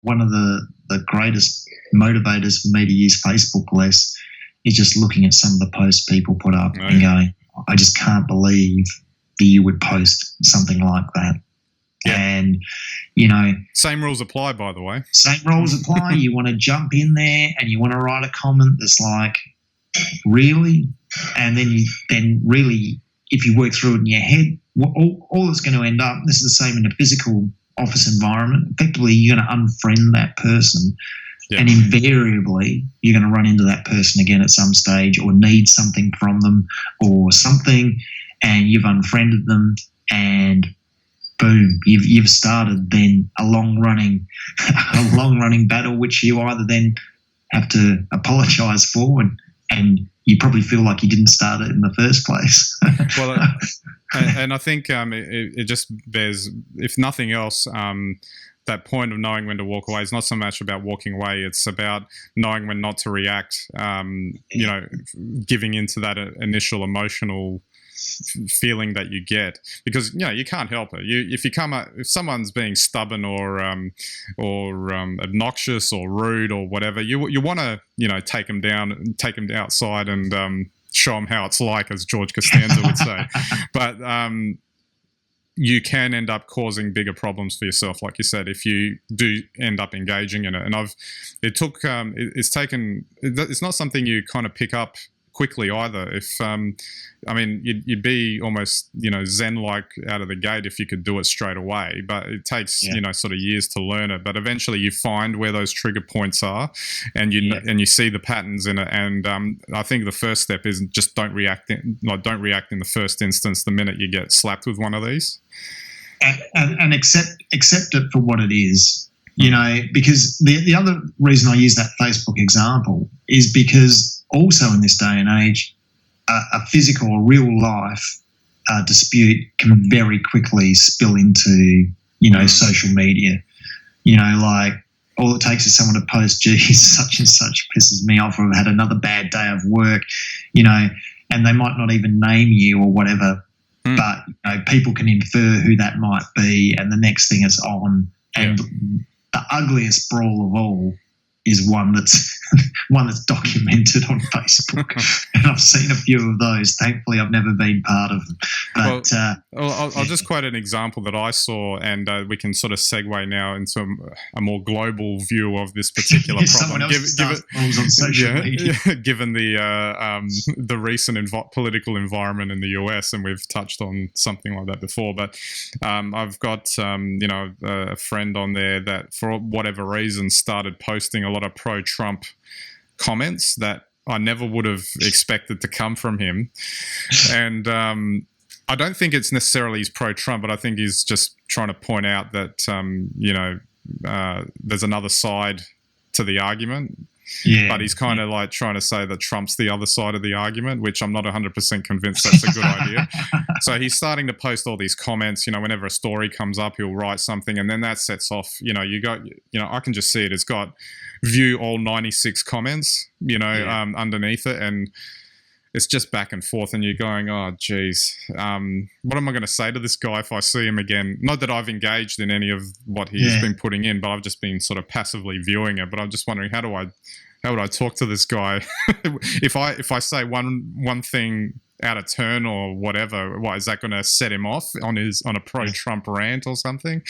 One of the greatest motivators for me to use Facebook less is just looking at some of the posts people put up and going, I just can't believe that you would post something like that. Yeah. And, same rules apply, by the way. Same rules apply. You want to jump in there and you want to write a comment that's like, really? And then really, if you work through it in your head, all it's going to end up, this is the same in a physical office environment, effectively you're going to unfriend that person. Yeah. And invariably, you're going to run into that person again at some stage or need something from them or something, and you've unfriended them, and boom, you've started then a long-running battle, which you either then have to apologise for, and you probably feel like you didn't start it in the first place. Well, and I think it just bears, if nothing else, that point of knowing when to walk away is not so much about walking away. It's about knowing when not to react, giving into that initial emotional feeling that you get, because you can't help it. If someone's being stubborn or obnoxious or rude or whatever, you want to take them down, take them outside and show them how it's like, as George Costanza would say. But you can end up causing bigger problems for yourself, like you said, if you do end up engaging in it. And it's not something you kind of pick up quickly either. If you'd be almost Zen-like out of the gate if you could do it straight away, but it takes sort of years to learn it. But eventually you find where those trigger points are, and you see the patterns in it. And I think the first step is just don't react in the first instance the minute you get slapped with one of these, and accept it for what it is. Because the other reason I use that Facebook example is because also in this day and age, a physical or real life dispute can very quickly spill into, social media. Like all it takes is someone to post, geez, such and such pisses me off, or I've had another bad day of work, and they might not even name you or whatever, but people can infer who that might be, and the next thing is on. And the ugliest brawl of all is one that's documented on Facebook, and I've seen a few of those. Thankfully, I've never been part of them. But I'll just quote an example that I saw, and we can sort of segue now into a more global view of this particular problem. Given the recent political environment in the US, and we've touched on something like that before. But I've got a friend on there that, for whatever reason, started posting a lot of pro-Trump comments that I never would have expected to come from him. And I don't think it's necessarily he's pro-Trump, but I think he's just trying to point out that, there's another side to the argument. Yeah. But he's kind of like trying to say that Trump's the other side of the argument, which I'm not 100% convinced that's a good idea. So he's starting to post all these comments. Whenever a story comes up, he'll write something, and then that sets off. I can just see it. It's got view all 96 comments. Underneath it, and it's just back and forth, and you're going, oh, geez, what am I going to say to this guy if I see him again? Not that I've engaged in any of what he's been putting in, but I've just been sort of passively viewing it. But I'm just wondering, how would I talk to this guy if I say one thing out of turn or whatever? What is that going to set him off on a pro-Trump rant or something?